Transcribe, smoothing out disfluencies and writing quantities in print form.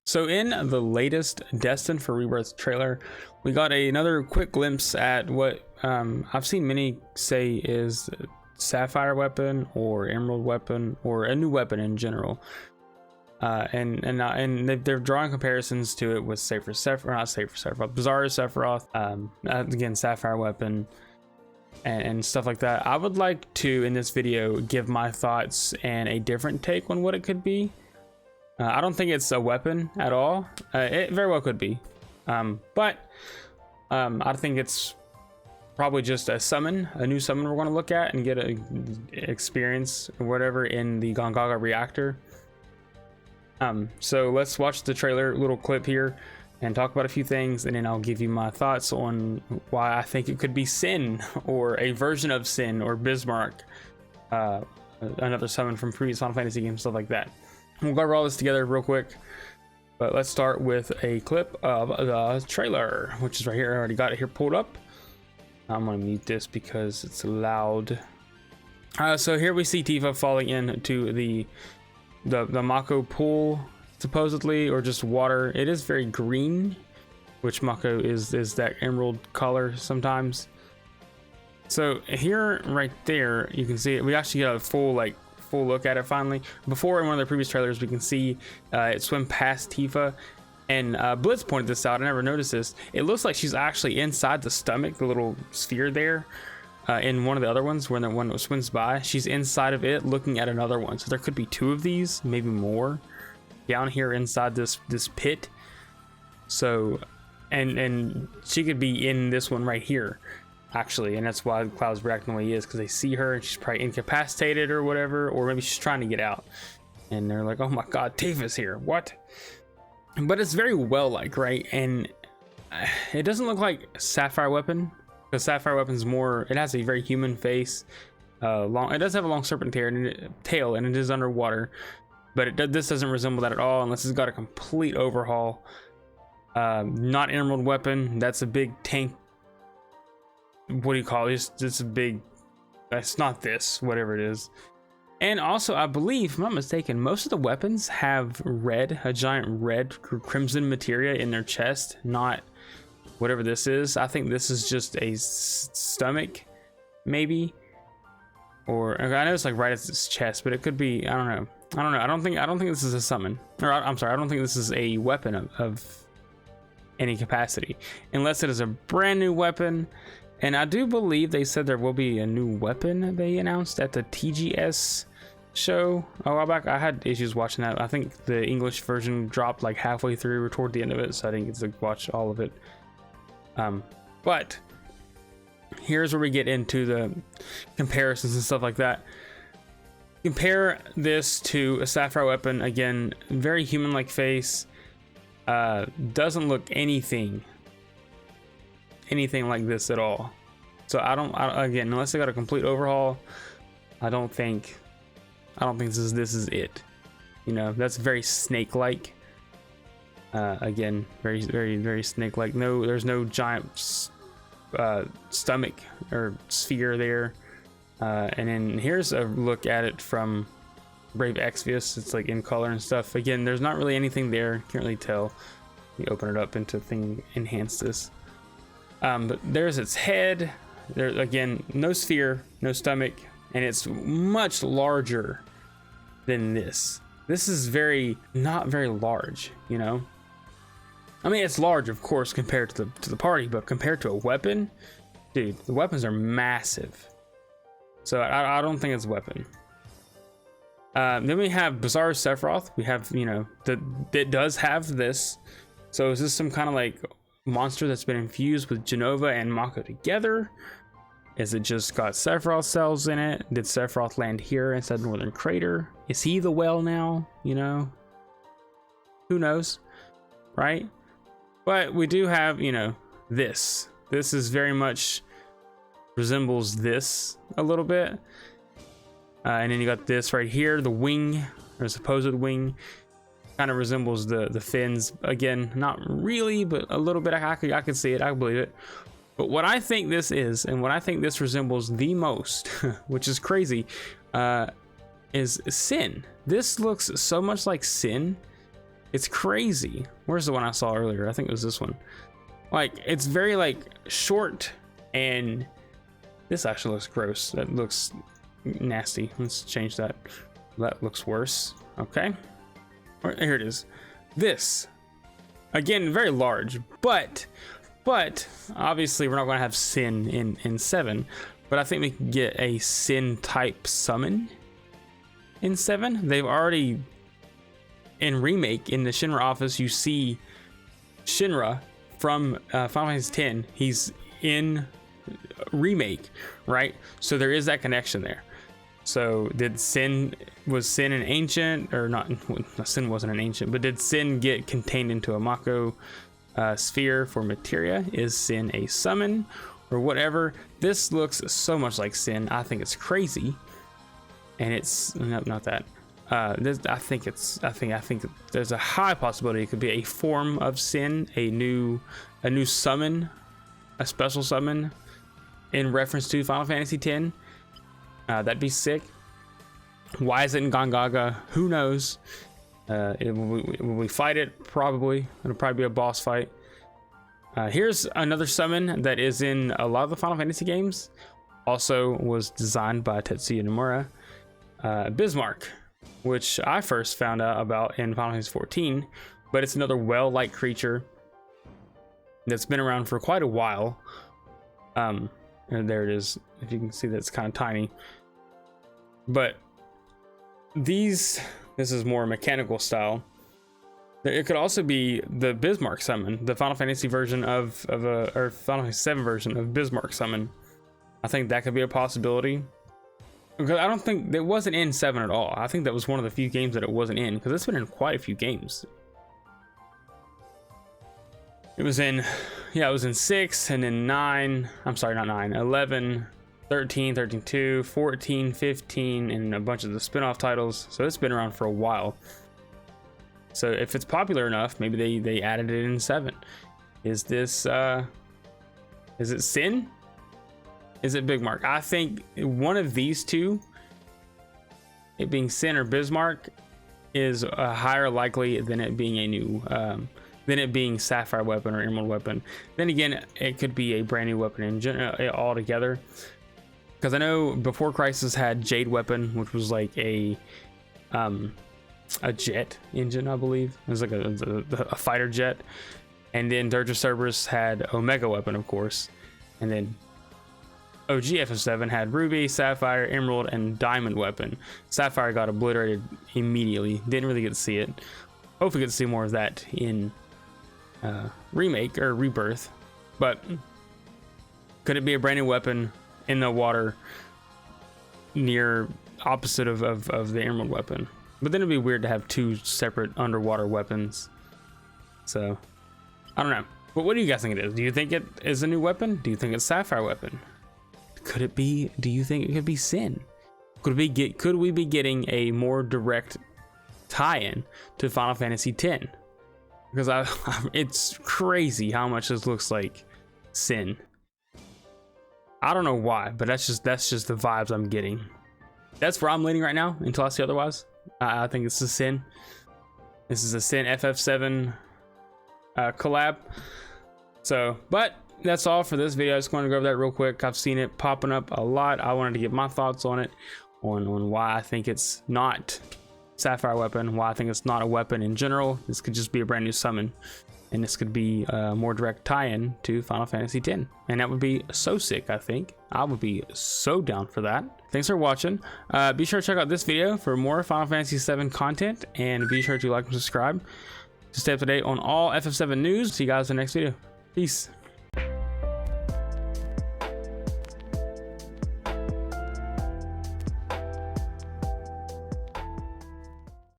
So in the latest Destined for Rebirth trailer, we got another quick glimpse at what I've seen many say is sapphire weapon or emerald weapon or a new weapon in general. And they're drawing comparisons to it with Bizarre Sephiroth, again sapphire weapon and stuff like that. I would like to in this video give my thoughts and a different take on what it could be. I don't think it's a weapon at all. It very well could be, but I think it's probably just a new summon we're going to look at and get a experience or whatever in the Gongaga reactor. So let's watch the trailer little clip here and talk about a few things, and then I'll give you my thoughts on why I think it could be Sin or a version of Sin or Bismarck, another summon from previous Final Fantasy games, stuff like that. We'll go over all this together real quick, but let's start with a clip of the trailer, which is right here. I already got it here pulled up. I'm gonna mute this because it's loud. So here we see Tifa falling into the Mako pool, supposedly, or just water. It is very green, which Mako is that emerald color sometimes. So here, right there, you can see it. We actually got a full look at it finally. Before, in one of the previous trailers, we can see it swim past Tifa, and Blitz pointed this out. I never noticed this. It looks like she's actually inside the stomach, the little sphere there. In one of the other ones, when the one that swims by, she's inside of it looking at another one. So there could be two of these, maybe more, down here inside this pit. So and she could be in this one right here, actually, and that's why Cloud's reacting the way he is, because they see her and she's probably incapacitated or whatever, or maybe she's trying to get out and they're like, oh my god, Tifa's here, what? But it's very well right, and it doesn't look like Sapphire weapon, because Sapphire weapon's more, it has a very human face, it does have a long serpent tail and it is underwater, but this doesn't resemble that at all, unless it's got a complete overhaul. Not emerald weapon, that's a big tank. What do you call it? It's a big, it's not this, whatever it is. And also, I believe, if I'm not mistaken, most of the weapons have a giant red crimson materia in their chest, not whatever this is. I think this is just a stomach, maybe, or I know it's like right at its chest, but it could be, I don't know. I don't think this is a summon, or I'm sorry, I don't think this is a weapon of any capacity, unless it is a brand new weapon. And I do believe they said there will be a new weapon they announced at the TGS show a while back. I had issues watching that. I think the English version dropped like halfway through or toward the end of it, so I didn't get to watch all of it. But here's where we get into the comparisons and stuff like that. Compare this to a Sapphire weapon. Again, very human-like face. Doesn't look anything like this at all. So again, unless they got a complete overhaul, I don't think this is it. You know, that's very snake-like. Again, very snake-like. No, there's no giant stomach or sphere there. And then here's a look at it from Brave Exvius. It's like in color and stuff. Again, there's not really anything there. Can't really tell. You open it up into thing, enhance this. But there's its head. There again, no sphere, no stomach, and it's much larger than this. This is not very large, you know. I mean, it's large, of course, compared to the party, but compared to a weapon, dude, the weapons are massive. So I don't think it's a weapon. Then we have Bizarre Sephiroth. We have, you know, it does have this. So is this some kind of like monster that's been infused with Genova and Mako together? Is it just got Sephiroth cells in it? Did Sephiroth land here instead of Northern Crater? Is he the well now? You know, who knows, right? But we do have, you know, this is very much resembles this a little bit, and then you got this right here, the wing, or supposed wing, kind of resembles the fins. Again, not really, but a little bit. I can see it, I believe it. But what I think this is, and what I think this resembles the most, which is crazy, is Sin. This looks so much like Sin It's crazy. Where's the one I saw earlier? I think it was this one. Like, it's very like short, and this actually looks gross. That looks nasty. Let's change that. That looks worse. Okay. Here it is. This, again, very large, but obviously we're not going to have Sin in 7, but I think we can get a Sin type summon in 7. They've already, in Remake, in the Shinra office, you see Shinra from Final Fantasy X. He's in Remake, right? So there is that connection there. So was Sin an ancient, or not? Sin wasn't an ancient, but did Sin get contained into a Mako sphere for materia? Is Sin a summon or whatever? This looks so much like Sin. I think it's crazy, and it's not that. I think there's a high possibility it could be a form of Sin, a new summon, a special summon in reference to Final Fantasy X. That'd be sick. Why is it in Gongaga? Who knows? Will we fight it? Probably. It'll probably be a boss fight. Here's another summon that is in a lot of the Final Fantasy games. Also was designed by Tetsuya Nomura. Bismarck, which I first found out about in Final Fantasy 14, but it's another well-like creature that's been around for quite a while. And there it is. If you can see, that's kind of tiny. But this is more mechanical style. It could also be the Bismarck summon, the Final Fantasy version or Final Fantasy 7 version of Bismarck summon. I think that could be a possibility. Because I don't think it wasn't in 7 at all. I think that was one of the few games that it wasn't in, because it's been in quite a few games. It was in 6, and then 9. I'm sorry, not 9. 11, 13, 13-2, 14, 15, and a bunch of the spin-off titles. So it's been around for a while. So if it's popular enough, maybe they added it in 7. Is this is it Sin? Is it Bismarck? I think one of these two, it being Sin or Bismarck, is a higher likely than it being a new than it being Sapphire weapon or Emerald weapon. Then again, it could be a brand new weapon in general altogether. Because I know Before Crisis had Jade weapon, which was like a jet engine, I believe. It was like a fighter jet. And then Dirge of Cerberus had Omega weapon, of course. And then OG FF7 had Ruby, Sapphire, Emerald, and Diamond weapon. Sapphire got obliterated immediately. Didn't really get to see it. Hopefully get to see more of that in Remake or Rebirth. But could it be a brand new weapon in the water near opposite of the Emerald weapon? But then it'd be weird to have two separate underwater weapons. So I don't know. But what do you guys think it is? Do you think it is a new weapon? Do you think it's Sapphire weapon? Could it be? Do you think it could be Sin? Could we be getting a more direct tie-in to Final Fantasy X? Because it's crazy how much this looks like Sin. I don't know why, but that's just the vibes I'm getting. That's where I'm leaning right now until I see otherwise. I think it's a Sin. This is a Sin FF7 collab. So, but that's all for this video. I just wanted to go over that real quick. I've seen it popping up a lot. I wanted to get my thoughts on it, on why I think it's not Sapphire weapon, why I think it's not a weapon in general. This could just be a brand new summon, and this could be a more direct tie-in to Final Fantasy X, and that would be so sick. I think I would be so down for that. Thanks for watching. Be sure to check out this video for more Final Fantasy VII content, and be sure to like and subscribe to stay up to date on all FF7 news. See you guys in the next video. Peace.